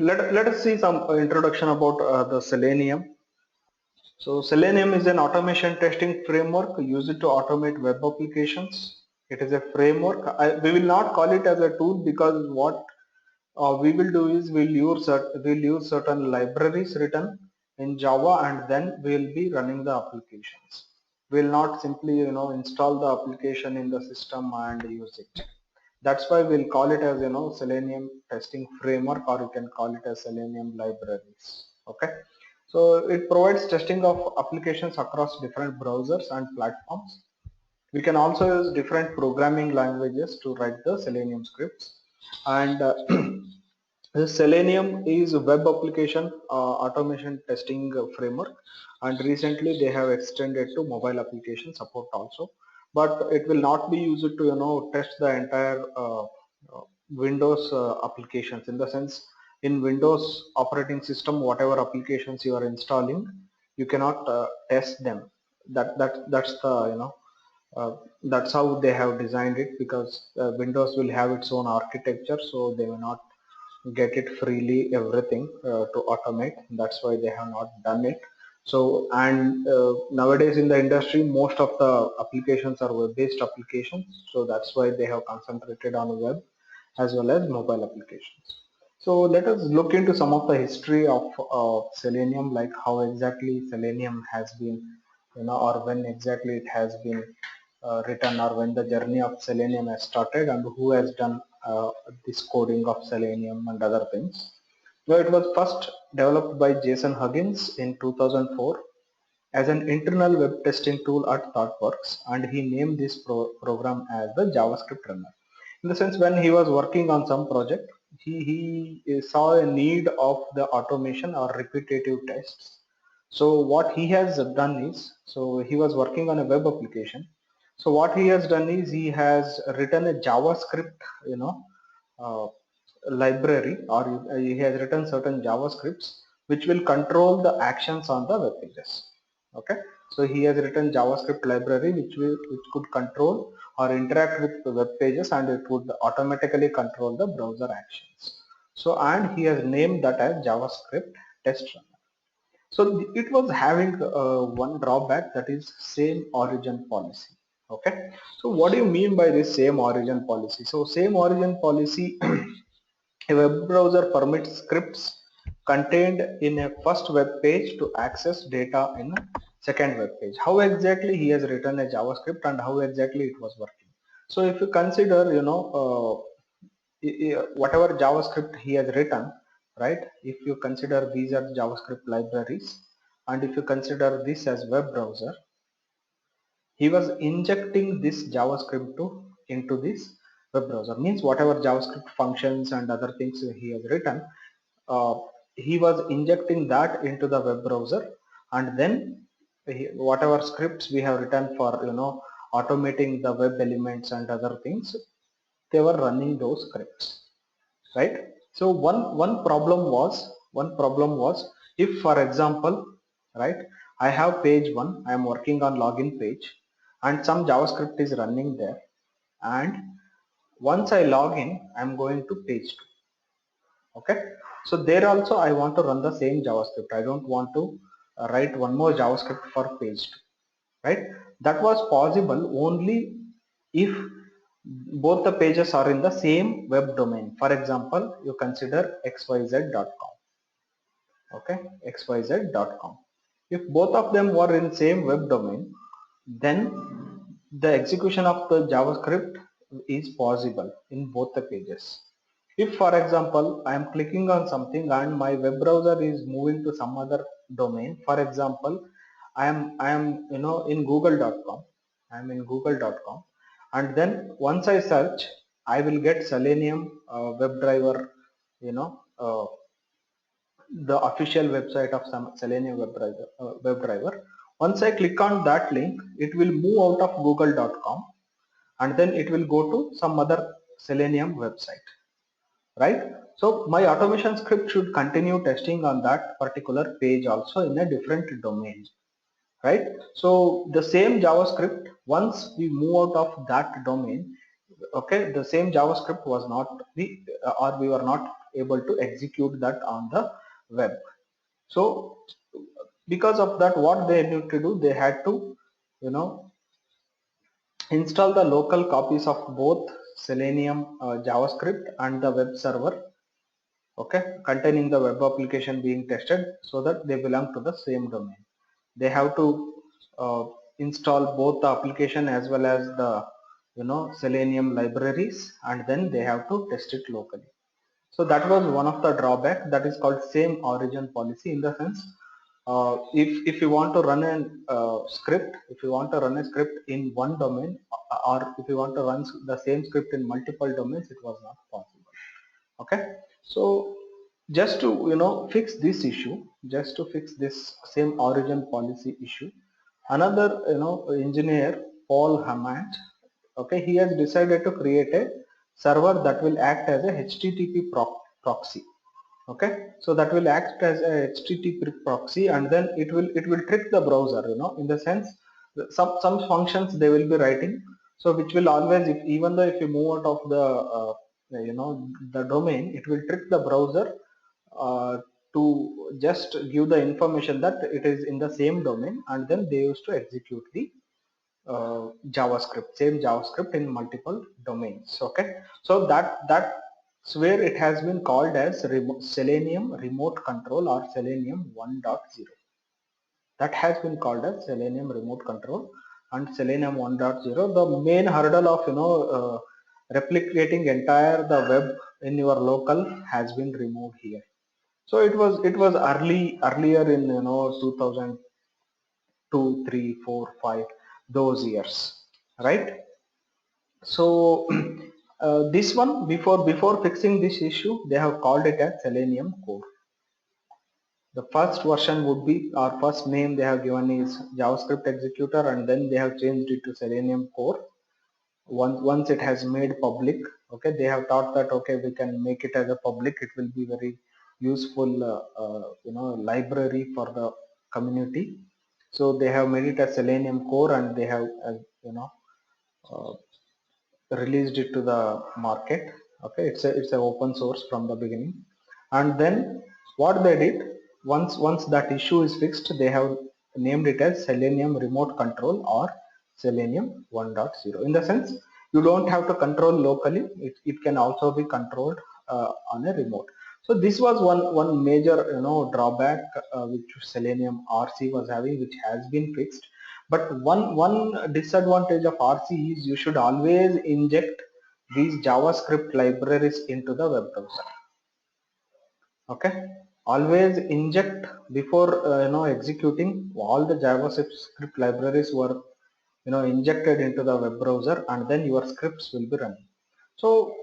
let us see some introduction about the Selenium. So Selenium is an automation testing framework used to automate web applications. It is a framework. We will not call it as a tool because what we will do is we'll use certain libraries written in Java, and then we'll be running the applications. We'll not simply install the application in the system and use it. That's why we'll call it as Selenium testing framework, or you can call it as Selenium libraries. Okay, so it provides testing of applications across different browsers and platforms. We can also use different programming languages to write the Selenium scripts. And the Selenium is a web application automation testing framework, and recently they have extended to mobile application support also. But it will not be used to test the entire Windows applications. In the sense, in Windows operating system, whatever applications you are installing, you cannot test them. That's the that's how they have designed it, because Windows will have its own architecture, so they will not get it freely everything to automate. That's why they have not done it. So, and nowadays in the industry, most of the applications are web-based applications, so that's why they have concentrated on web as well as mobile applications. So let us look into some of the history of Selenium, like how exactly Selenium has been, or when exactly it has been written, or when the journey of Selenium has started, and who has done this coding of Selenium and other things. Now, it was first developed by Jason Huggins in 2004 as an internal web testing tool at ThoughtWorks, and he named this program as the JavaScript runner. In the sense, when he was working on some project, he saw a need of the automation or repetitive tests. So what he has done is, so he was working on a web application. So what he has done is he has written a JavaScript, uh, library, or he has written certain JavaScripts which will control the actions on the web pages. Okay, so he has written JavaScript library which could control or interact with the web pages, and it would automatically control the browser actions. So, and he has named that as JavaScript test runner. So it was having one drawback, that is same origin policy. Okay, so what do you mean by this same origin policy? So same origin policy, a web browser permits scripts contained in a first web page to access data in a second web page. How exactly he has written a JavaScript and how exactly it was working? So if you consider, whatever JavaScript he has written, right? If you consider these are JavaScript libraries, and if you consider this as web browser, he was injecting this JavaScript into this web browser. Means whatever JavaScript functions and other things he has written, uh, he was injecting that into the web browser, and then whatever scripts we have written for automating the web elements and other things, they were running those scripts, right? So one problem was if, for example, right, I have page 1, I am working on login page, and some JavaScript is running there, and once I log in, I am going to page 2. Okay, so there also I want to run the same JavaScript. I don't want to write one more JavaScript for page 2, right? That was possible only if both the pages are in the same web domain. For example, you consider xyz.com. Okay, xyz.com. If both of them were in same web domain, then the execution of the JavaScript is possible in both the pages. If, for example, I am clicking on something and my web browser is moving to some other domain, for example, I am in google.com. I am in google.com, and then once I search, I will get Selenium WebDriver, the official website of some Selenium WebDriver. Once I click on that link, it will move out of google.com, and then it will go to some other Selenium website, right? So my automation script should continue testing on that particular page also in a different domain, right? So the same JavaScript, once we move out of that domain, okay, the same JavaScript was not we or we were not able to execute that on the web. So because of that, what they need to do, they had to, you know, install the local copies of both Selenium JavaScript and the web server, okay, containing the web application being tested, so that they belong to the same domain. They have to install both the application as well as the, you know, Selenium libraries, and then they have to test it locally. So that was one of the drawback, that is called same origin policy. In the sense, if you want to run a script, if you want to run a script in one domain, or if you want to run the same script in multiple domains, it was not possible. Okay, so just to, you know, fix this issue, just to fix this same origin policy issue, another, you know, engineer, Paul Hammond, okay, he has decided to create a server that will act as a HTTP proxy. Okay, so that will act as a HTTP proxy, and then it will trick the browser, you know, in the sense some functions they will be writing, so which will always, if even though if you move out of the you know, the domain, it will trick the browser uh, to just give the information that it is in the same domain, and then they used to execute the JavaScript, same JavaScript in multiple domains. Okay, so that's where it has been called as Selenium Remote Control, or Selenium 1.0. That has been called as Selenium Remote Control and Selenium 1.0. The main hurdle of, you know, replicating entire the web in your local has been removed here. So it was earlier in, you know, 2002, 3, 4, 5, those years, right? So this one, before fixing this issue, they have called it as Selenium Core. The first version would be, or first name they have given is JavaScript Executor, and then they have changed it to Selenium Core. Once it has made public, okay, they have thought that, okay, we can make it as a public, it will be very useful, you know, library for the community. So they have made it as Selenium Core, and they have, you know, uh, released it to the market. Okay, it's a open source from the beginning. And then what they did, once that issue is fixed, they have named it as Selenium Remote Control, or Selenium 1.0. In the sense, you don't have to control locally, it can also be controlled on a remote. So this was one major, you know, drawback which Selenium RC was having, which has been fixed. But one disadvantage of RC is you should always inject these JavaScript libraries into the web browser. Okay, always inject before, you know, executing. All the JavaScript libraries were, you know, injected into the web browser, and then your scripts will be running. So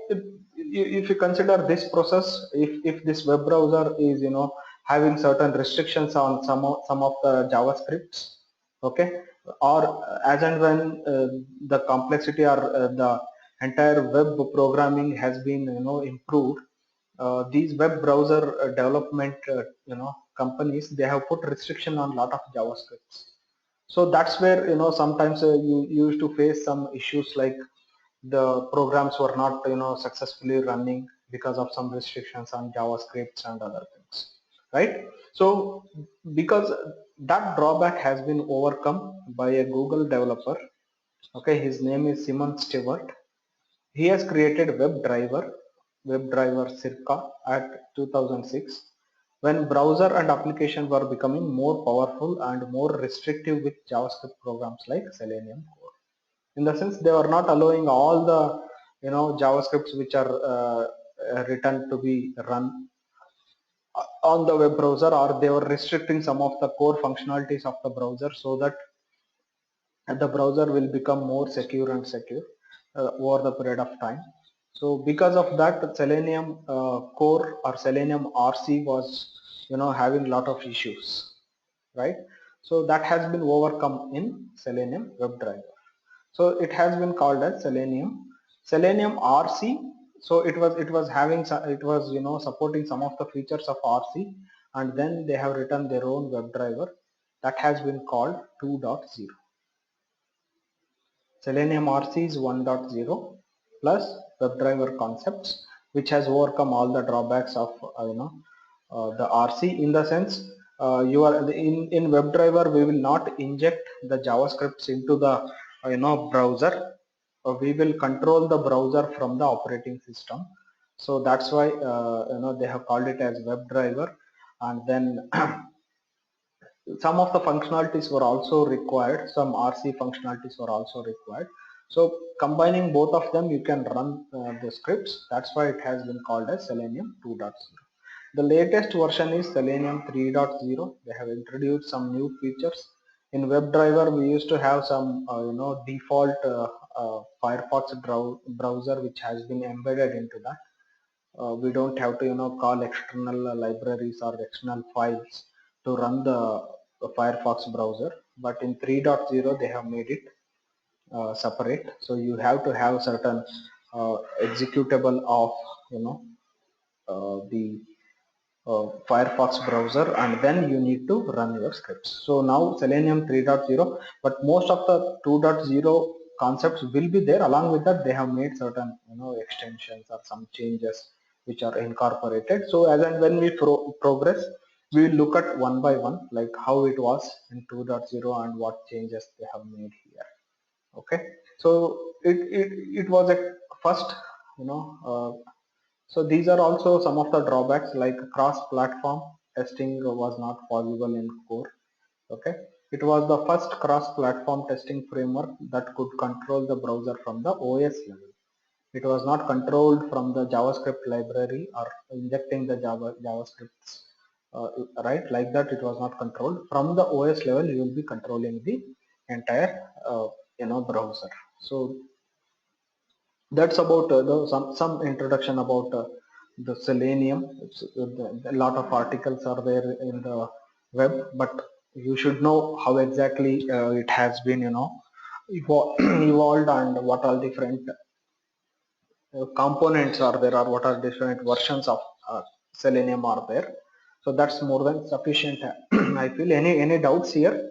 if you consider this process, if this web browser is, you know, having certain restrictions on some of the JavaScripts, okay, or as and when the complexity, or the entire web programming has been, you know, improved, these web browser development, you know, companies, they have put restriction on lot of JavaScripts. So that's where, you know, sometimes you used to face some issues, like the programs were not, you know, successfully running because of some restrictions on JavaScripts and other things, right? So because that drawback has been overcome by a Google developer, okay, his name is Simon Stewart. He has created WebDriver Circa at 2006, when browser and application were becoming more powerful and more restrictive with JavaScript programs like Selenium Core. In the sense, they were not allowing all the, you know, JavaScripts which are written to be run on the web browser, or they were restricting some of the core functionalities of the browser, so that the browser will become more secure and secure over the period of time. So because of that, Selenium Core or Selenium RC was, you know, having a lot of issues, right? So that has been overcome in Selenium WebDriver. So it has been called as Selenium RC. So it was having it was, you know, supporting some of the features of RC, and then they have written their own WebDriver that has been called 2.0. Selenium RC is 1.0 plus WebDriver concepts, which has overcome all the drawbacks of the RC, in the sense you are in WebDriver we will not inject the JavaScripts into the browser. We will control the browser from the operating system. So that's why they have called it as WebDriver. And then some of the functionalities were also required, some RC functionalities were also required. So combining both of them, you can run the scripts. That's why it has been called as Selenium 2.0. The latest version is Selenium 3.0. They have introduced some new features. In WebDriver, we used to have some default Firefox browser which has been embedded into that. We don't have to call external libraries or external files to run the Firefox browser, but in 3.0 they have made it separate. So you have to have certain executable of the Firefox browser, and then you need to run your scripts. So now Selenium 3.0, but most of the 2.0 concepts will be there. Along with that, they have made certain extensions or some changes which are incorporated. So as and when we progress, we will look at one by one, like how it was in 2.0 and what changes they have made here. Okay, so it was a first so these are also some of the drawbacks, like cross-platform testing was not possible in core. Okay, it was the first cross-platform testing framework that could control the browser from the OS level. It was not controlled from the JavaScript library or injecting the JavaScripts, right? Like that, it was not controlled from the OS level. You will be controlling the entire browser. So that's about some introduction about the Selenium. A lot of articles are there in the web, but you should know how exactly it has been evolved, and what all different components are there, or what are different versions of Selenium are there. So that's more than sufficient. I feel. Any doubts here?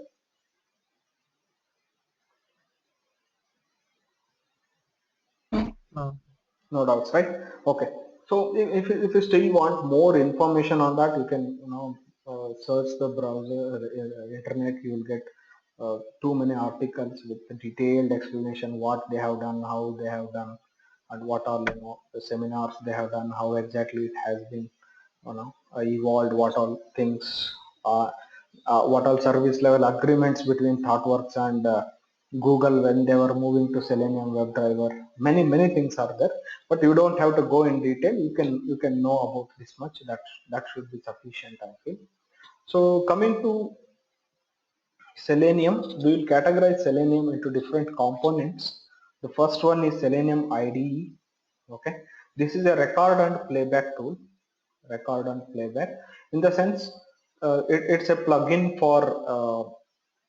No doubts, right? Okay. So if you still want more information on that, you can search the browser, internet. You will get too many articles with the detailed explanation what they have done, how they have done, and what are the seminars they have done, how exactly it has been evolved, what all things, what all service level agreements between ThoughtWorks and Google when they were moving to Selenium WebDriver. Many things are there, but you don't have to go in detail. You can know about this much. That should be sufficient, I feel. So coming to Selenium, we will categorize Selenium into different components. The first one is Selenium IDE. Okay, this is a record and playback tool. Record and playback, in the sense it's a plugin for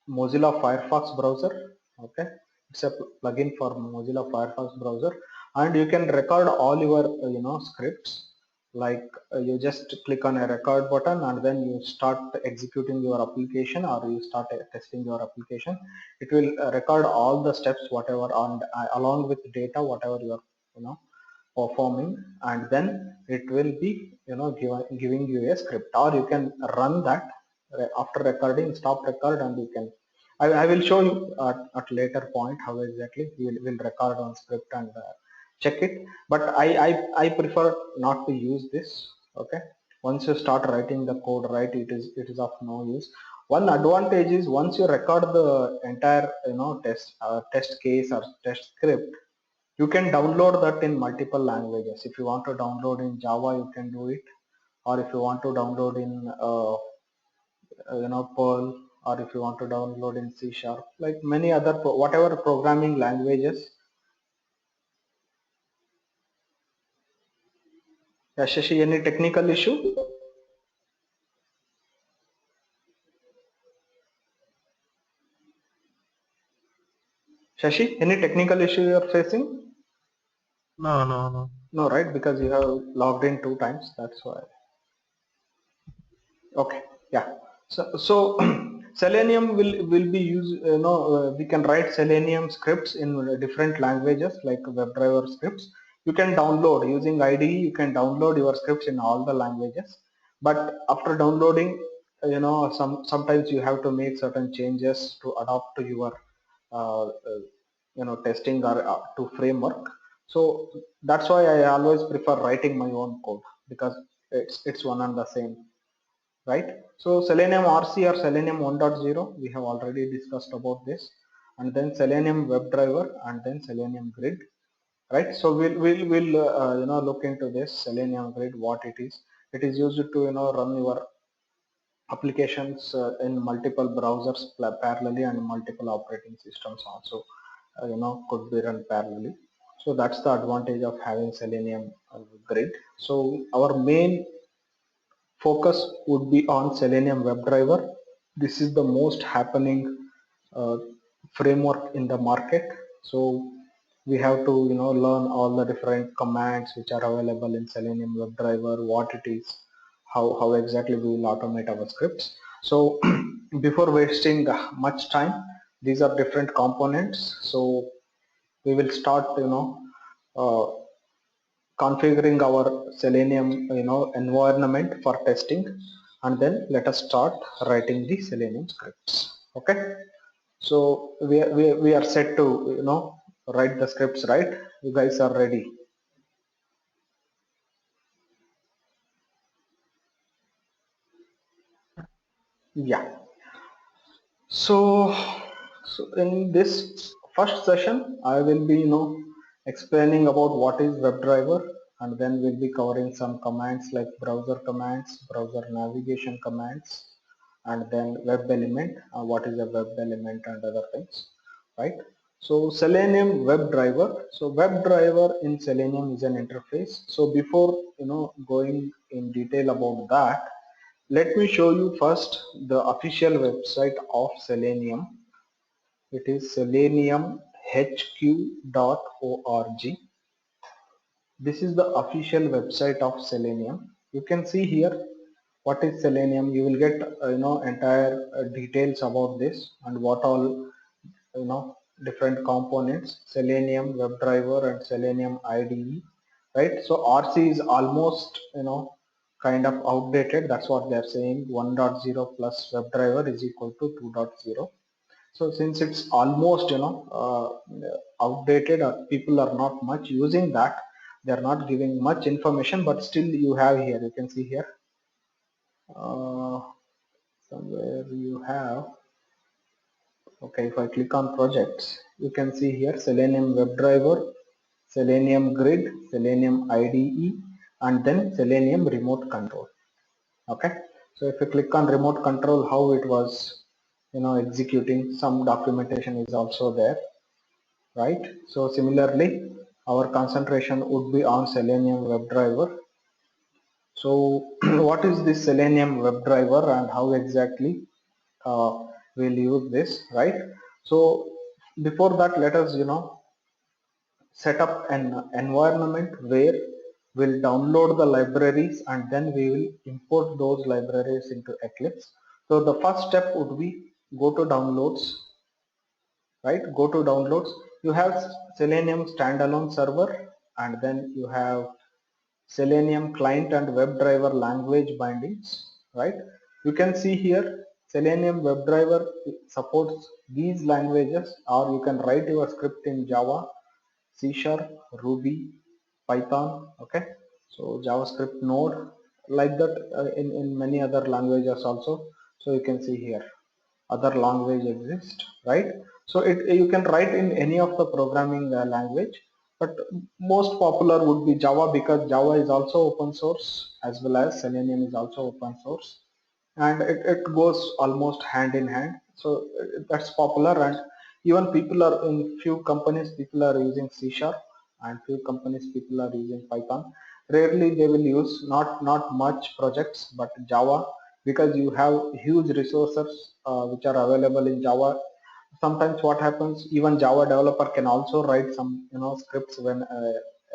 Mozilla Firefox browser. Okay, it's a plugin for Mozilla Firefox browser, and you can record all your scripts. Like you just click on a record button, and then you start executing your application, or you start testing your application. It will record all the steps whatever on along with data whatever you are performing, and then it will be giving you a script, or you can run that after recording, stop record, and you can I will show you at later point how exactly we'll record on script and check it, but I prefer not to use this. Okay, once you start writing the code, right, it is of no use. One advantage is once you record the entire test case or test script, you can download that in multiple languages. If you want to download in Java, you can do it, or if you want to download in Perl, or if you want to download in C Sharp, like many other whatever programming languages. Yeah, Shashi, any technical issue? Shashi, any technical issue you are facing? No, right? Because you have logged in 2 times, that's why. Okay, yeah. So Selenium will be used, we can write Selenium scripts in different languages like WebDriver scripts. You can download using IDE, you can download your scripts in all the languages, but after downloading, sometimes you have to make certain changes to adapt to your testing or to framework. So that's why I always prefer writing my own code, because it's one and the same, right? So Selenium RC or Selenium 1.0, we have already discussed about this, and then Selenium WebDriver, and then Selenium Grid, right? So we'll look into this Selenium Grid, what it is. It is used to run your applications in multiple browsers parallelly, and multiple operating systems also could be run parallelly. So that's the advantage of having Selenium Grid. So our main focus would be on Selenium WebDriver. This is the most happening uh, framework in the market. So we have to learn all the different commands which are available in Selenium WebDriver, what it is, how exactly we will automate our scripts. So before wasting much time, these are different components. So we will start uh, configuring our Selenium environment for testing, and then let us start writing the Selenium scripts. Okay, so we are set to write the scripts, right? You guys are ready? Yeah. So in this first session, I will be explaining about what is WebDriver, and then we'll be covering some commands like browser commands, browser navigation commands, and then web element, what is a web element, and other things, right? So Selenium WebDriver. So WebDriver in Selenium is an interface. So before going in detail about that, let me show you first the official website of Selenium. It is seleniumhq.org. This is the official website of Selenium. You can see here what is Selenium. You will get entire details about this, and what all different components, Selenium WebDriver and Selenium IDE, right? So RC is almost kind of outdated. That's what they're saying. 1.0 plus WebDriver is equal to 2.0. So since it's almost outdated, or people are not much using that, they're not giving much information, but still you have here, you can see here somewhere you have. Okay, if I click on projects, you can see here Selenium WebDriver, Selenium Grid, Selenium IDE, and then Selenium Remote Control. Okay, so if you click on Remote Control, how it was executing, some documentation is also there, right? So similarly, our concentration would be on Selenium WebDriver. So what is this Selenium WebDriver, and how exactly uh, we'll use this, right? So before that, let us set up an environment where we'll download the libraries, and then we will import those libraries into Eclipse. So the first step would be go to downloads, right? Go to downloads. You have Selenium standalone server, and then you have Selenium client and WebDriver language bindings, right? You can see here Selenium WebDriver supports these languages, or you can write your script in Java, C Sharp, Ruby, Python, okay? So JavaScript, Node, like that in many other languages also. So you can see here other language exist, right? So you can write in any of the programming language, but most popular would be Java, because Java is also open source, as well as Selenium is also open source, and it goes almost hand in hand. So that's popular, and even people are in few companies, people are using C Sharp, and few companies people are using Python. Rarely they will use, not much projects, but Java, because you have huge resources which are available in Java. Sometimes what happens, even Java developer can also write some scripts when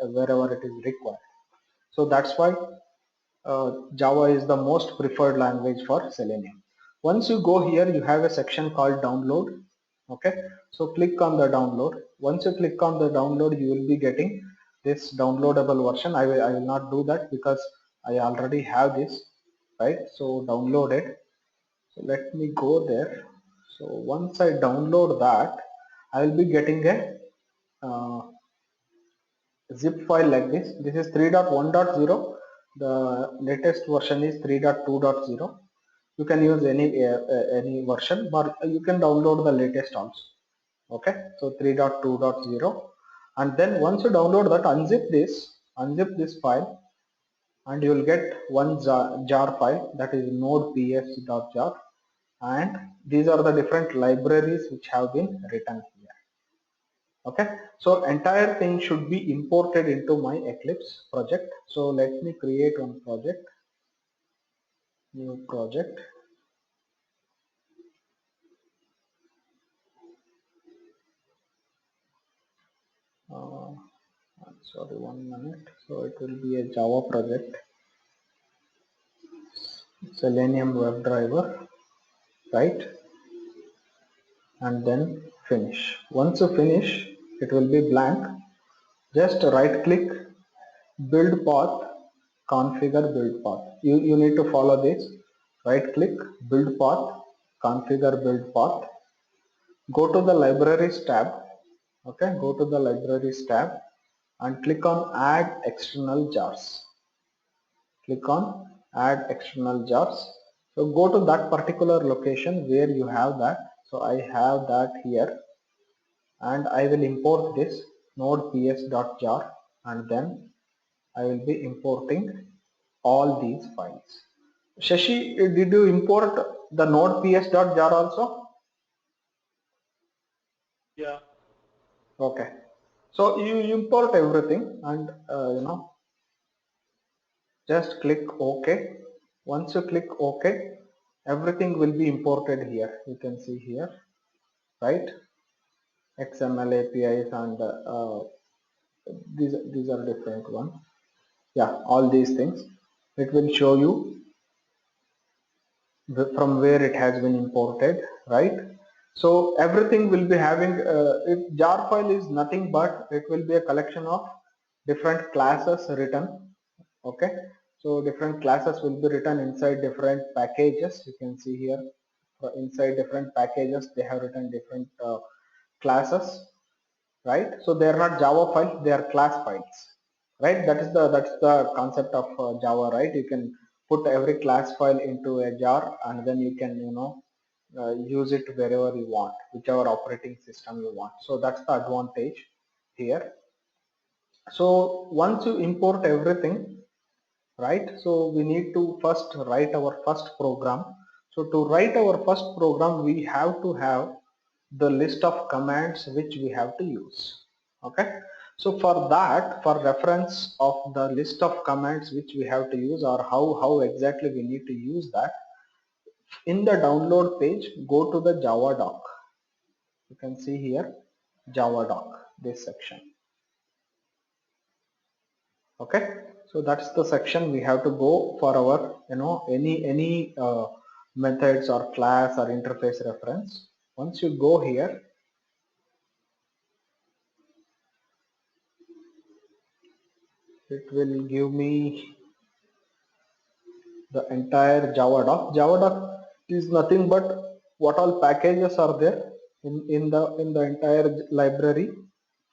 wherever it is required. So that's why Java is the most preferred language for Selenium. Once you go here, you have a section called download. Okay, so click on the download. Once you click on the download, you will be getting this downloadable version. I will not do that because I already have this, right? So download it. So let me go there. So once I download that, I will be getting a zip file like this. This is 3.1.0. The latest version is 3.2.0. You can use any version, but you can download the latest also. Okay, so 3.2.0, and then once you download that, unzip this file, and you will get one jar file, that is node.ps.jar, and these are the different libraries which have been written here. Okay, so entire thing should be imported into my Eclipse project. So let me create one project, new project. Sorry, 1 minute. So it will be a Java project, Selenium WebDriver, right? And then finish. Once you finish, it will be blank. Just right click, build path, configure build path. You need to follow this. Right click, build path, configure build path. Go to the libraries tab. Okay, go to the libraries tab and click on add external jars. Click on add external jars. So go to that particular location where you have that. So I have that here, and I will import this node.ps.jar, and then I will be importing all these files. Shashi, did you import the node.ps.jar also? Yeah. Okay. So you import everything, and just click OK. Once you click OK, everything will be imported here. You can see here, right? XML APIs, and these are different ones. Yeah, all these things. It will show you from where it has been imported, right? So everything will be having jar file is nothing but it will be a collection of different classes written. Okay, so different classes will be written inside different packages. You can see here, inside different packages they have written different classes, right? So they are not Java files, they are class files, right? That's the concept of Java, right? You can put every class file into a jar, and then you can use it wherever you want, whichever operating system you want. So that's the advantage here. So once you import everything, right, so we need to first write our first program. So to write our first program, we have to have the list of commands which we have to use. Okay, so for that, for reference of the list of commands which we have to use, or how exactly we need to use that, in the download page, go to the Java doc. You can see here Java doc, this section. Okay, so that's the section we have to go for our any methods or class or interface reference. Once you go here, it will give me the entire Java doc. Java doc is nothing but what all packages are there in the entire library.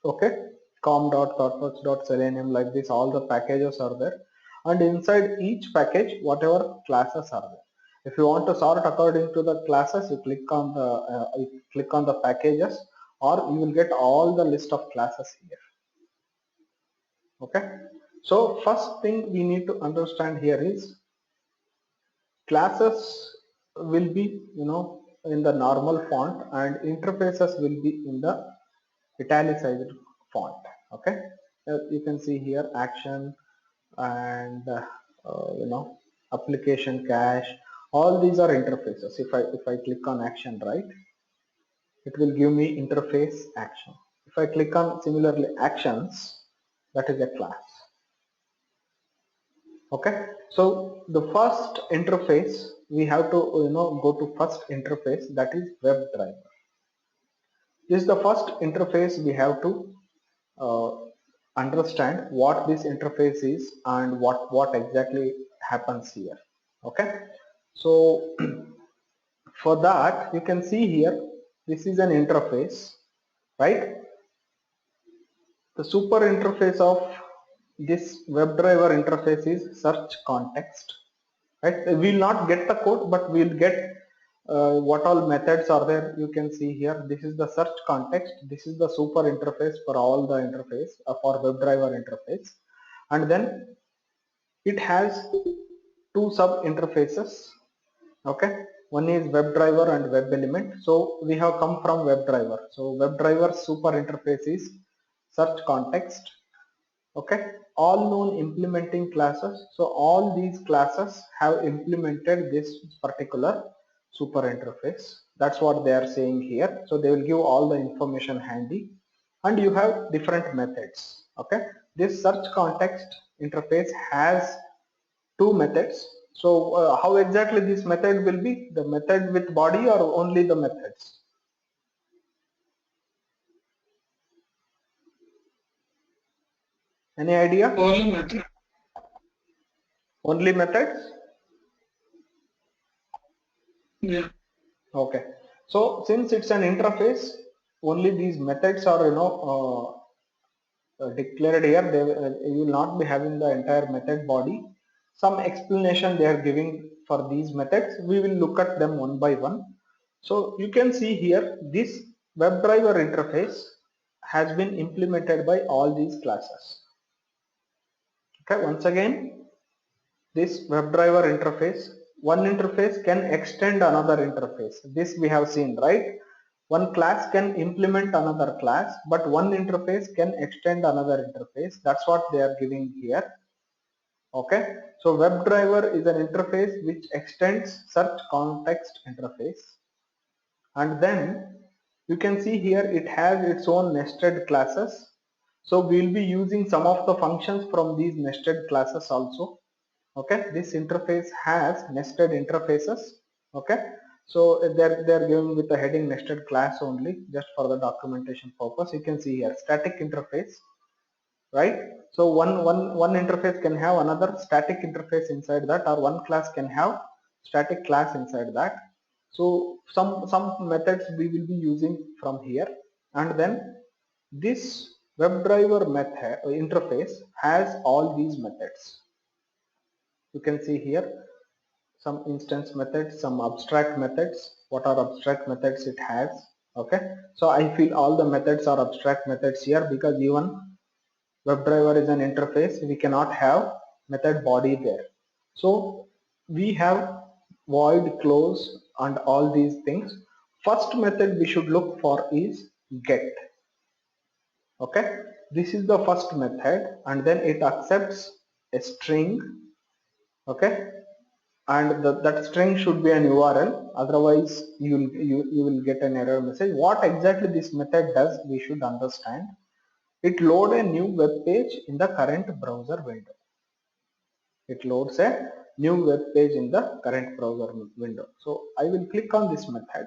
Okay, com.thoughtworks.selenium, like this, all the packages are there, and inside each package whatever classes are there. If you want to sort according to the classes, you click on the packages, or you will get all the list of classes here. Okay, so first thing we need to understand here is classes will be in the normal font, and interfaces will be in the italicized font. Okay, you can see here action and application cache, all these are interfaces. If I click on action, right, it will give me interface action. If I click on similarly actions, that is a class. Okay, so the first interface we have to go to first interface, that is WebDriver. This is the first interface we have to understand what this interface is and what exactly happens here. Okay, so for that you can see here, this is an interface, right? The super interface of this WebDriver interface is search context, right? We will not get the code, but we will get what all methods are there. You can see here, this is the search context, this is the super interface for all the interface for WebDriver interface, and then it has two sub interfaces. Okay, one is WebDriver and WebElement. So we have come from WebDriver. So WebDriver super interface is search context. Okay, all known implementing classes. So all these classes have implemented this particular super interface. That's what they are saying here. So they will give all the information handy, and you have different methods. Okay, this search context interface has two methods. So how exactly this method will be? The method with body or only the methods? Any idea? Only method. Only methods? Yeah. Okay. So since it's an interface, only these methods are declared here. They you will not be having the entire method body. Some explanation they are giving for these methods. We will look at them one by one. So you can see here, this WebDriver interface has been implemented by all these classes. Okay, once again, this WebDriver interface, one interface can extend another interface. This we have seen, right? One class can implement another class, but one interface can extend another interface. That's what they are giving here. Okay, so WebDriver is an interface which extends search context interface, and then you can see here it has its own nested classes. So we will be using some of the functions from these nested classes also. Okay, this interface has nested interfaces. Okay, so they're giving with the heading nested class only, just for the documentation purpose. You can see here static interface, right? So one interface can have another static interface inside that, or one class can have static class inside that. So some methods we will be using from here, and then this WebDriver method interface has all these methods. You can see here some instance methods, some abstract methods. What are abstract methods it has? Okay, so I feel all the methods are abstract methods here, because even WebDriver is an interface, we cannot have method body there. So we have void, close, and all these things. First method we should look for is get. Okay, this is the first method, and then it accepts a string. Okay, and that string should be an URL, otherwise you will get an error message. What exactly this method does, we should understand. It loads a new web page in the current browser window. It loads a new web page in the current browser window. So I will click on this method.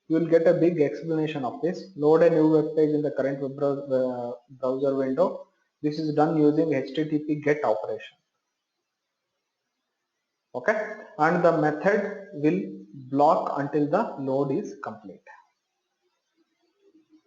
You will get a big explanation of this. Load a new web page in the current web browser window. This is done using HTTP GET operation. Okay, and the method will block until the load is complete.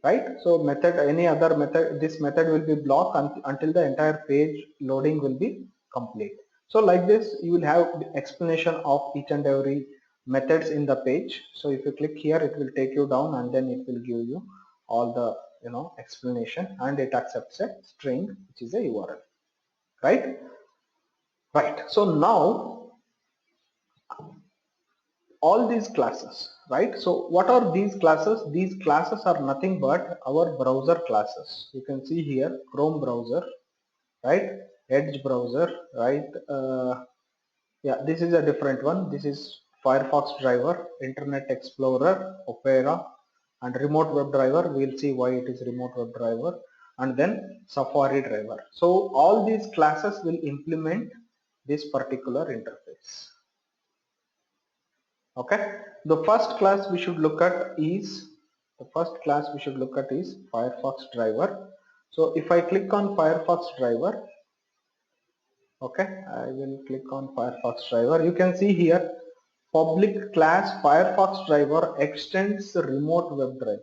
Right? So method, any other method, this method will be blocked until the entire page loading will be complete. So like this, you will have the explanation of each and every methods in the page. So if you click here, it will take you down, and then it will give you all the explanation, and it accepts a string, which is a URL. Right? Right. So now all these classes, right? So what are these classes? These classes are nothing but our browser classes. You can see here Chrome browser, right? Edge browser, right? Yeah, this is a different one. This is Firefox driver, Internet Explorer, Opera, and remote web driver. We'll see why it is remote web driver, and then Safari driver. So all these classes will implement this particular interface. Okay, the first class we should look at is Firefox driver. So if I click on Firefox driver, okay, I will click on Firefox driver. You can see here public class Firefox driver extends the remote web driver.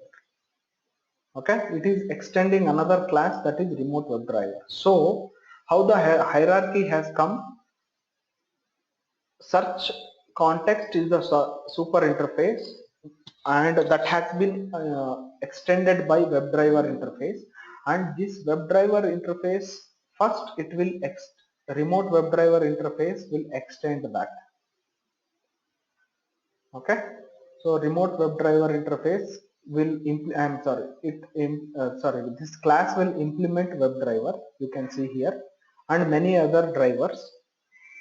Okay, it is extending another class, that is remote web driver. So how the hierarchy has come: search context is the super interface, and that has been extended by WebDriver interface, and this WebDriver interface, first it will remote WebDriver interface will extend that. Okay, so remote WebDriver interface will this class will implement WebDriver, you can see here, and many other drivers.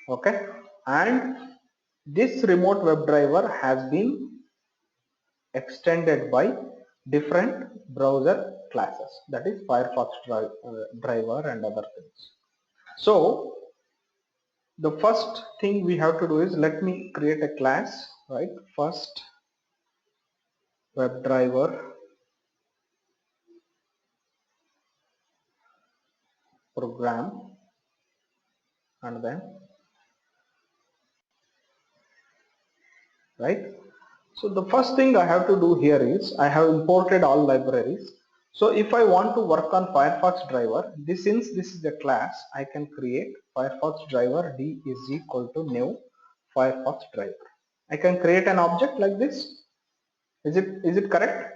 Okay, and this remote WebDriver has been extended by different browser classes, that is Firefox driver and other things. So the first thing we have to do is, let me create a class, right? First WebDriver program, and then right. So the first thing I have to do here is, I have imported all libraries. So if I want to work on Firefox driver, since this is a class, I can create Firefox driver d is equal to new Firefox driver. I can create an object like this. Is it correct?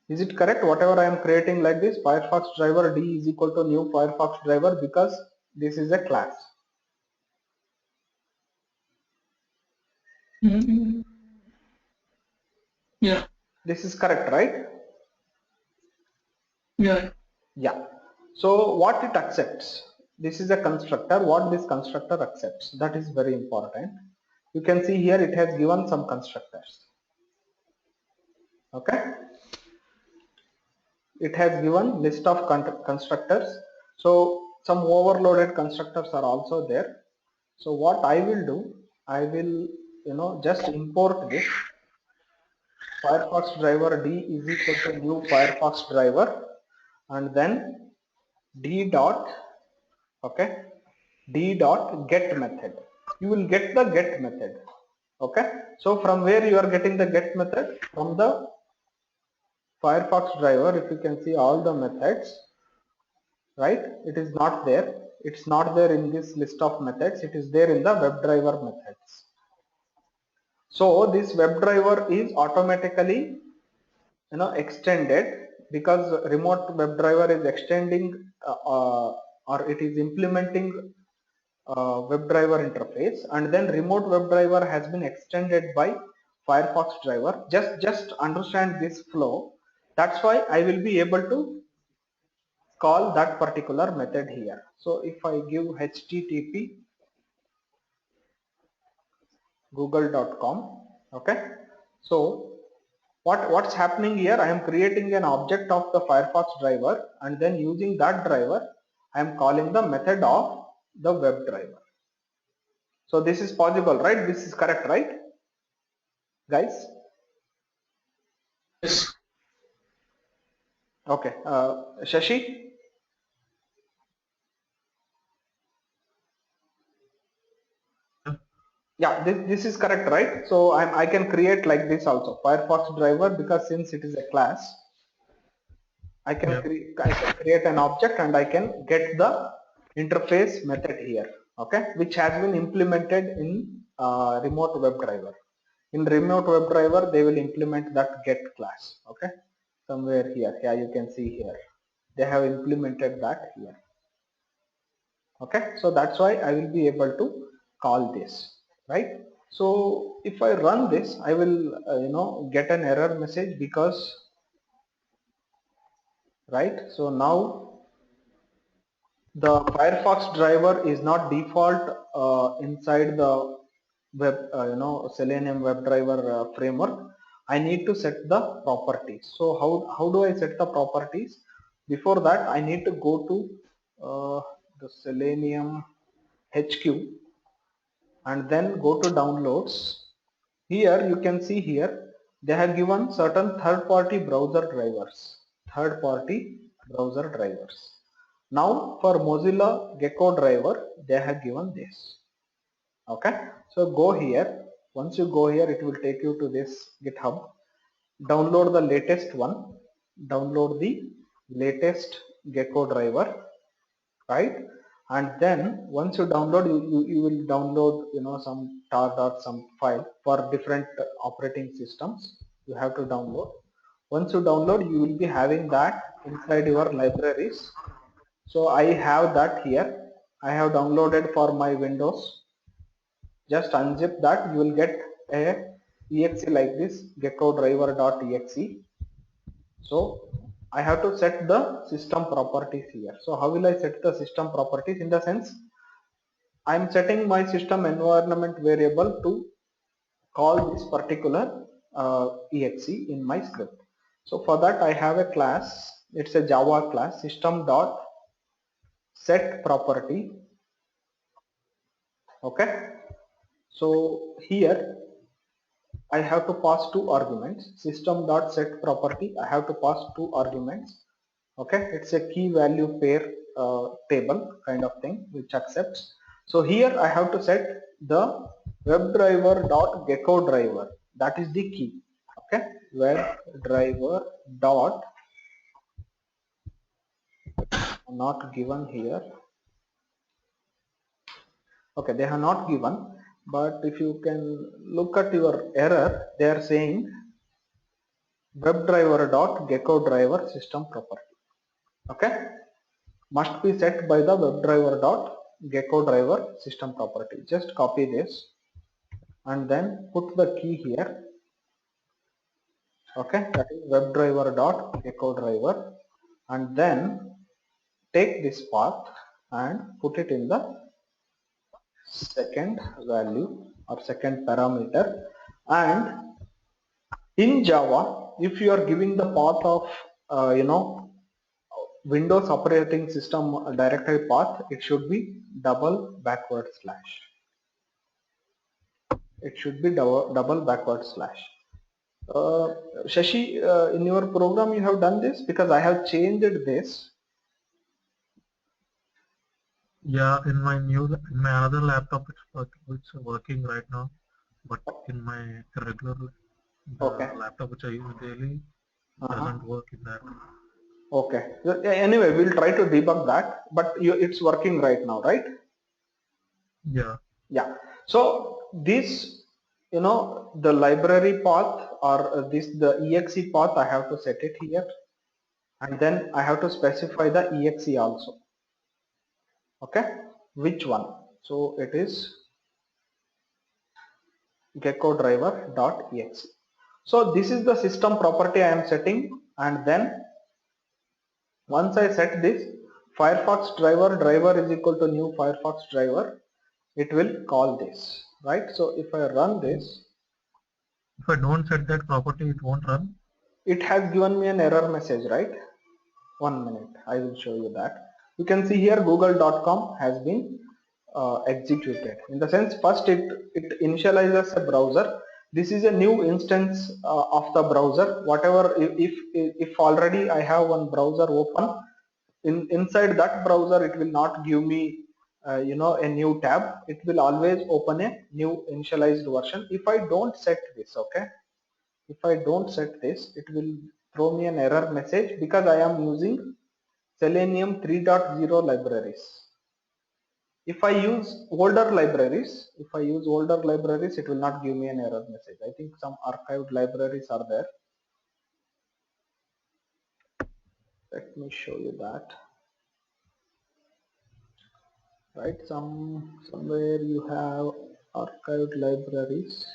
Is it correct whatever I am creating like this? Firefox driver d is equal to new Firefox driver, because this is a class. Yeah. This is correct, right? Yeah. Yeah. So what it accepts? This is a constructor. What this constructor accepts? That is very important. You can see here it has given some constructors. Okay. It has given list of constructors. So some overloaded constructors are also there. So what I will do, I will just import this Firefox driver d is equal to new Firefox driver, and then d dot, okay, d dot get method. You will get the get method. Okay, so from where you are getting the get method? From the Firefox driver. If you can see all the methods, right, it is not there. It's not there in this list of methods. It is there in the WebDriver methods. So this WebDriver is automatically extended, because remote WebDriver is extending or it is implementing WebDriver interface, and then remote WebDriver has been extended by Firefox driver. Just understand this flow. That's why I will be able to call that particular method here. So if I give http google.com, okay, so what's happening here, I am creating an object of the Firefox driver, and then using that driver I am calling the method of the web driver. So this is possible, right? This is correct, right, guys? Yes. Okay, Shashi? Yeah, this is correct, right? So I can create like this also, Firefox driver, because since it is a class, I can create an object and I can get the interface method here, okay, which has been implemented in remote WebDriver. In remote WebDriver, they will implement that get class, okay, somewhere here. Yeah, you can see here. They have implemented that here. Okay, so that's why I will be able to call this, right? So if I run this, I will get an error message, because right, so now the Firefox driver is not default inside the web Selenium WebDriver framework. I need to set the properties. So how do I set the properties? Before that, I need to go to the Selenium HQ and then go to downloads. Here you can see here they have given certain third-party browser drivers. Third-party browser drivers. Now for Mozilla Gecko driver, they have given this. Okay, so go here. Once you go here, it will take you to this GitHub. Download the latest one. Download the latest Gecko driver, right? And then once you download, you will download some tar some file for different operating systems. You have to download. Once you download, you will be having that inside your libraries. So I have that here. I have downloaded for my Windows. Just unzip that, you will get a exe like this, gecko driver.exe. So I have to set the system properties here. So how will I set the system properties? In the sense, I am setting my system environment variable to call this particular exe in my script. So for that I have a class, it's a Java class, system.setProperty. Okay, so here I have to pass two arguments. System.setProperty, I have to pass two arguments. Okay, it's a key value pair table kind of thing which accepts. So here I have to set the WebDriver.Gecko driver. That is the key. Okay, WebDriver dot, not given here. Okay, they have not given, but if you can look at your error, they are saying WebDriver.Gecko driver system property. Okay, must be set by the WebDriver.Gecko driver system property. Just copy this and then put the key here. Okay, that is WebDriver.Gecko driver, and then take this path and put it in the second value or second parameter. And in Java, if you are giving the path of Windows operating system directory path, it should be double backward slash. It should be double backward slash. Shashi, in your program you have done this? Because I have changed this. Yeah, in my other laptop it's working right now, but in my regular laptop which I use daily doesn't work in that. Okay. Anyway, we'll try to debug that, but it's working right now, right? Yeah. Yeah. So this, the library path or the exe path, I have to set it here, and then I have to specify the exe also. Okay, which one? So it is gecko driver.exe. So this is the system property I am setting, and then once I set this, Firefox driver is equal to new Firefox driver, it will call this, right? So if I run this, if I don't set that property, it won't run. It has given me an error message, right? 1 minute, I will show you that. You can see here google.com has been executed. In the sense, first it initializes a browser. This is a new instance of the browser. Whatever, if already I have one browser open, inside that browser it will not give me a new tab. It will always open a new initialized version if I don't set this. Okay, if I don't set this, it will throw me an error message because I am using Selenium 3.0 libraries. If I use older libraries, it will not give me an error message. I think some archived libraries are there. Let me show you that. Right, somewhere you have archived libraries.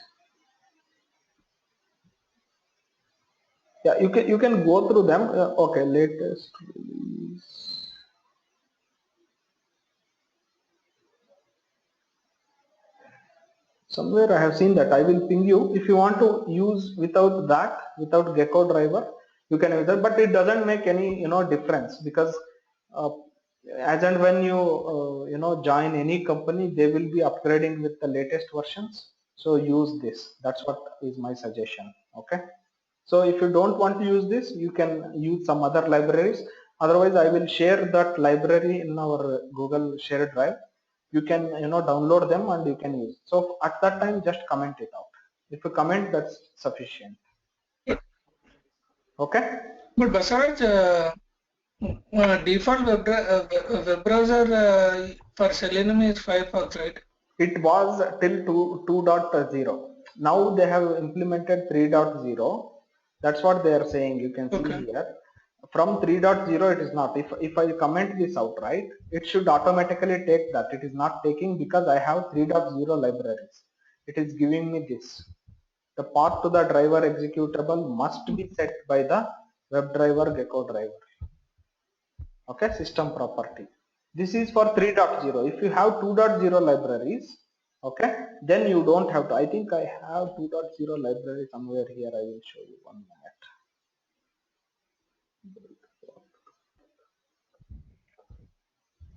Yeah, you can go through them. Okay, latest release. Somewhere I have seen that. I will ping you. If you want to use without Gecko driver, you can use that, but it doesn't make any difference because as and when you join any company, they will be upgrading with the latest versions. So use this. That's what is my suggestion. Okay, so if you don't want to use this, you can use some other libraries. Otherwise, I will share that library in our Google Share Drive. You can download them and you can use. So at that time, just comment it out. If you comment, that's sufficient. Okay. But Basaraj, default web browser for Selenium is Firefox, right? It was till 2.0. Now they have implemented 3.0. That's what they are saying. You can see here. From 3.0 it is not. If I comment this out, right, it should automatically take that. It is not taking because I have 3.0 libraries. It is giving me this. The path to the driver executable must be set by the WebDriver Gecko driver. Okay, system property. This is for 3.0. If you have 2.0 libraries, okay, then you don't have to. I think I have 2.0 library somewhere here. I will show you 1 minute.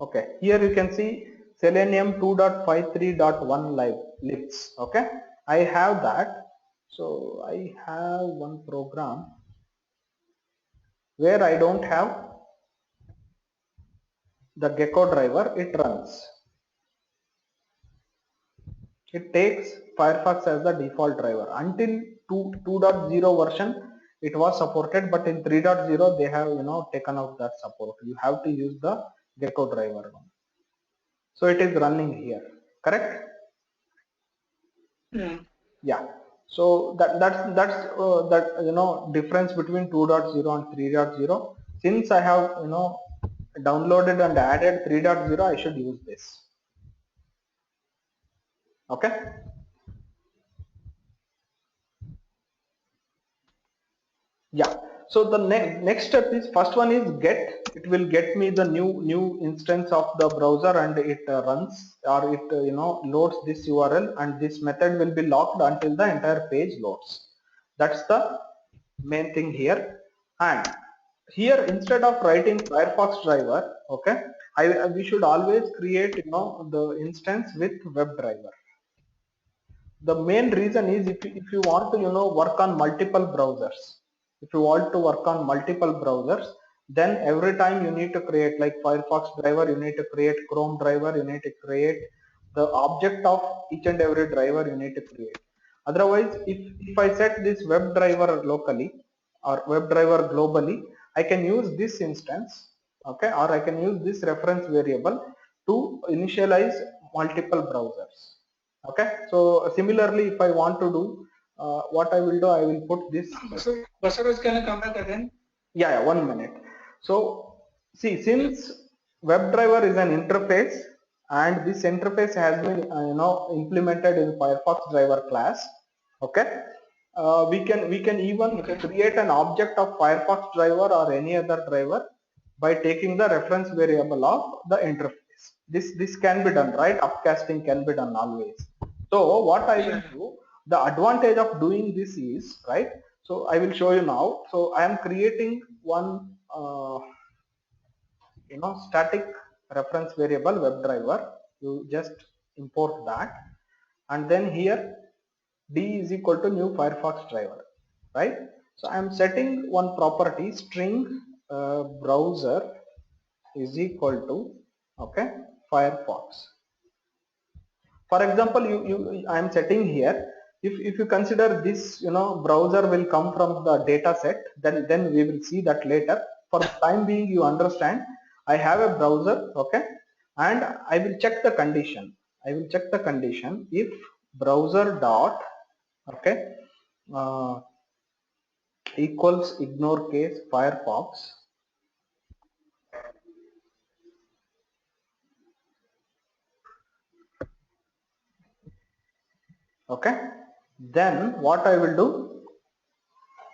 Okay, here you can see Selenium 2.53.1 libs. Okay, I have that. So I have one program where I don't have the Gecko driver. It runs. It takes Firefox as the default driver. Until 2.0 version it was supported, but in 3.0 they have taken out that support. You have to use the Gecko driver one. So it is running here, correct? Yeah. So that's that difference between 2.0 and 3.0. Since I have downloaded and added 3.0, I should use this. Okay. Yeah, so the next step is, first one is get. It will get me the new instance of the browser and it runs, or it loads this URL, and this method will be locked until the entire page loads. That's the main thing here. And here, instead of writing Firefox driver, okay, we should always create the instance with WebDriver. The main reason is, if you want to work on multiple browsers, then every time you need to create, like Firefox driver, you need to create Chrome driver, you need to create the object of each and every driver you need to create. Otherwise, if I set this WebDriver locally or WebDriver globally, I can use this instance, okay, or I can use this reference variable to initialize multiple browsers. Okay, so similarly, if I want to do what I will do, I will put this. Basaraj, can I come back again? Yeah, 1 minute. So see, since WebDriver is an interface, and this interface has been implemented in Firefox driver class, okay, we can even create an object of Firefox driver or any other driver by taking the reference variable of the interface. This can be done, right? Upcasting can be done always. So what I will do, the advantage of doing this is, right, so I will show you now. So I am creating one static reference variable WebDriver. You just import that, and then here D is equal to new Firefox driver, right? So I am setting one property, string browser is equal to, okay, Firefox. For example, I am setting here, if you consider this browser will come from the data set, then we will see that later. For the time being, you understand, I have a browser, okay, and I will check the condition. If browser dot, okay, equals ignore case Firefox, okay, then what I will do,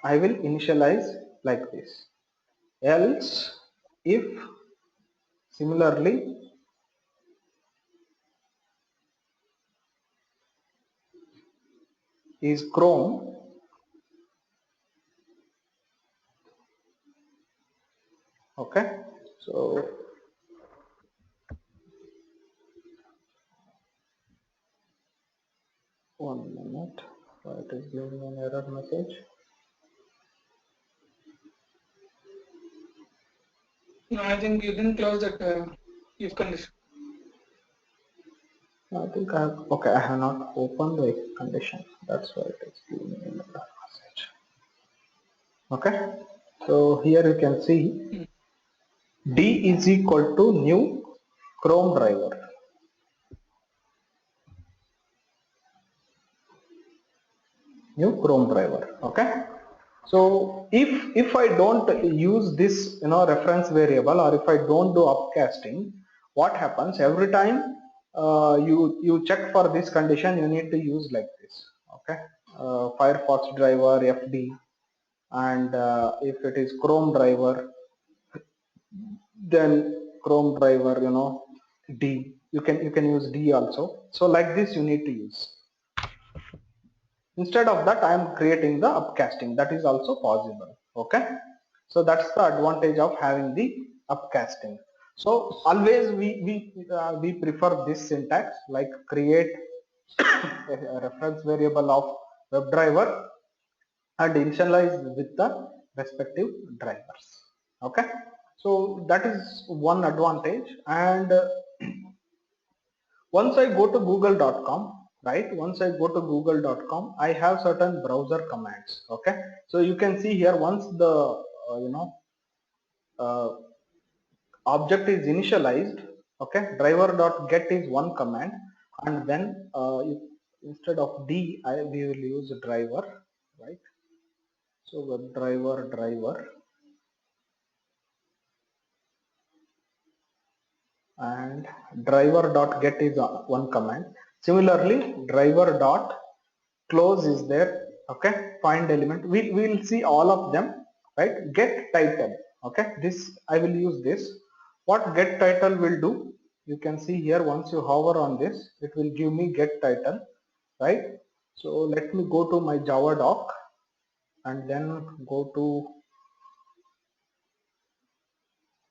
I will initialize like this. Else, if similarly is Chrome, okay, so one minute, it is giving an error message. No, I think you didn't close that if condition. I think I have, okay, I have not opened the if condition. That's why it is giving me an error message. Okay, so here you can see D is equal to new Chrome driver. New Chrome driver. Okay. So if I don't use this reference variable, or if I don't do upcasting, what happens every time you check for this condition, you need to use like this. Okay, Firefox driver FD, and if it is Chrome driver, then Chrome driver D. You can use D also. So like this you need to use. Instead of that, I am creating the upcasting. That is also possible. Okay, so that's the advantage of having the upcasting. So always we prefer this syntax, like create a reference variable of WebDriver and initialize with the respective drivers. Okay, so that is one advantage. And once I go to google.com, right, once I go to google.com, I have certain browser commands. Okay, so you can see here, once the uh, object is initialized, okay, driver.get is one command, and then instead of D, we will use driver, right? So driver and driver.get is one command. Similarly, driver.close is there. Okay, find element. We will see all of them, right? Get title. Okay, this I will use this. What get title will do? You can see here, once you hover on this, it will give me get title, right? So let me go to my Java doc and then go to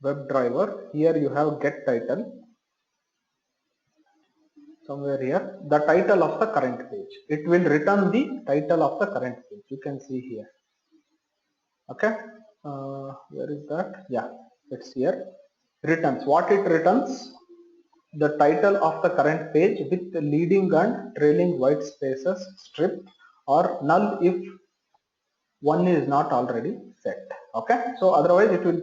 WebDriver. Here you have get title. Somewhere here, the title of the current page. It will return the title of the current page. You can see here. Okay, where is that? Yeah, it's here. Returns. What it returns? The title of the current page with the leading and trailing white spaces stripped or null if one is not already set. Okay, so otherwise it will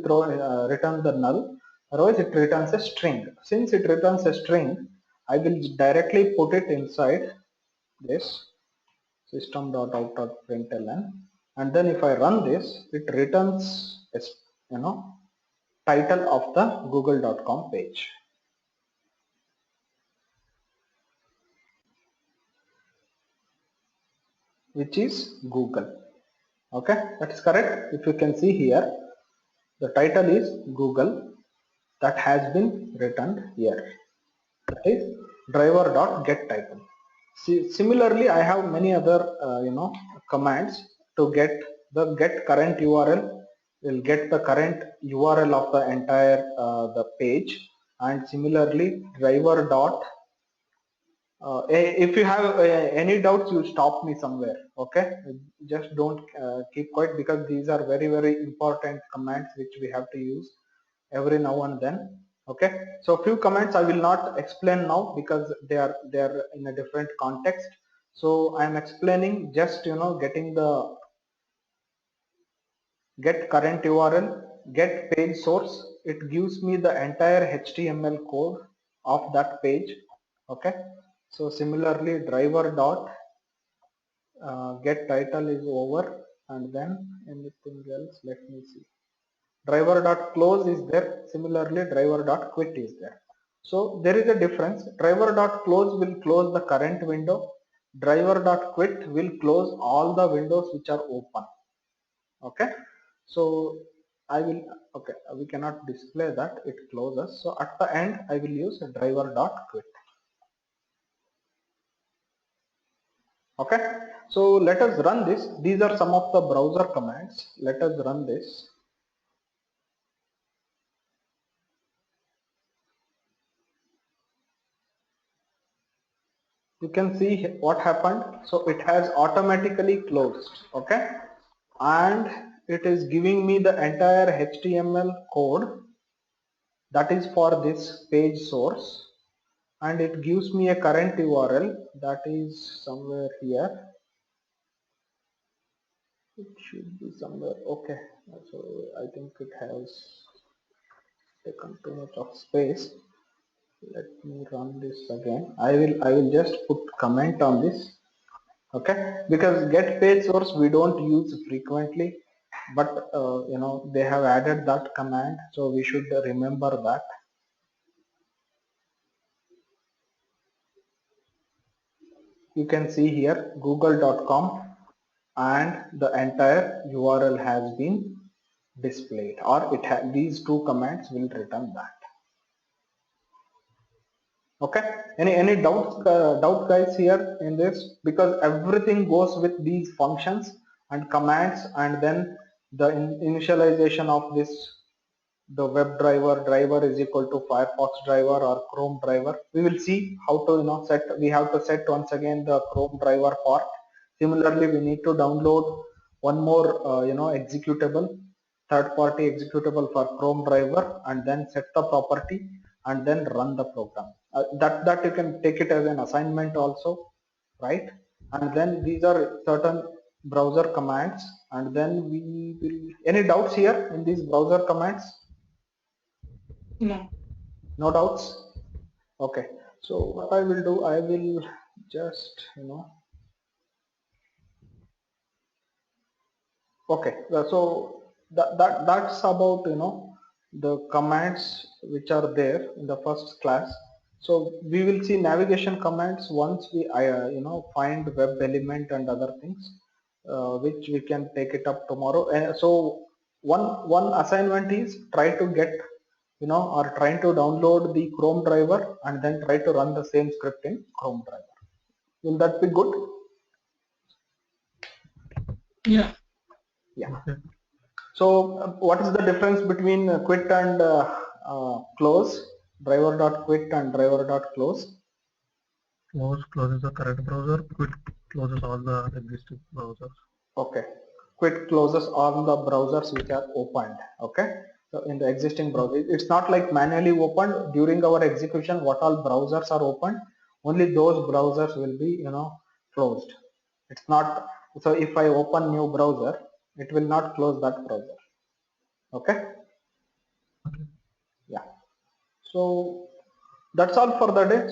return the null. Otherwise it returns a string. Since it returns a string, I will directly put it inside this system.out.println, and then if I run this, it returns a title of the google.com page. Which is Google. Okay, that's correct. If you can see here, the title is Google. That has been returned here. That is driver.getTitle. See, similarly, I have many other commands to get the get current URL. Will get the current URL of the entire the page, and similarly driver dot. If you have any doubts, you stop me somewhere. Okay, just don't keep quiet, because these are very important commands which we have to use every now and then. Okay, so few commands I will not explain now because they are in a different context. So I am explaining just getting the get current URL, get page source. It gives me the entire HTML code of that page. Okay, so similarly driver dot get title is over, and then anything else, let me see. Driver dot close is there. Similarly driver dot quit is there. So there is a difference. Driver dot close will close the current window. Driver dot quit will close all the windows which are open. Okay, so I will, okay, we cannot display that, it closes. So at the end I will use driver dot quit. Okay, so let us run this. These are some of the browser commands. Let us run this. You can see what happened. So it has automatically closed. Okay, and it is giving me the entire HTML code that is for this page source, and it gives me a current URL that is somewhere here. It should be somewhere. Okay, so I think it has taken too much of space. Let me run this again. I will just put comment on this. Okay, because get page source we don't use frequently, but you know, they have added that command, so we should remember that. You can see here google.com and the entire URL has been displayed, or these two commands will return that. Okay, any doubts guys here in this? Because everything goes with these functions and commands, and then the initialization of this, the web driver is equal to Firefox driver or Chrome driver. We will see how to, you know, set. We have to set once again the Chrome driver part. Similarly, we need to download one more you know, executable, third-party executable for Chrome driver, and then set the property and then run the program. That you can take it as an assignment also, right? And then these are certain browser commands, and then we will. Any doubts here in these browser commands? No. No doubts? Okay. So what I will do, I will just, you know, okay. So that's about, you know, the commands which are there in the first class. So we will see navigation commands once we you know, find web element and other things, which we can take it up tomorrow. So one assignment is try to get, you know, or trying to download the Chrome driver and then try to run the same script in Chrome driver. Will that be good? Yeah. Yeah. Okay. So what is the difference between quit and close? Driver.quit and driver.close. Close closes the current browser. Quit closes all the existing browsers. Okay. Quit closes all the browsers which are opened. Okay. So in the existing browser, it's not like manually opened during our execution. What all browsers are opened, only those browsers will be, you know, closed. It's not. So if I open new browser, it will not close that browser. Okay. Okay. Yeah. So that's all for the day.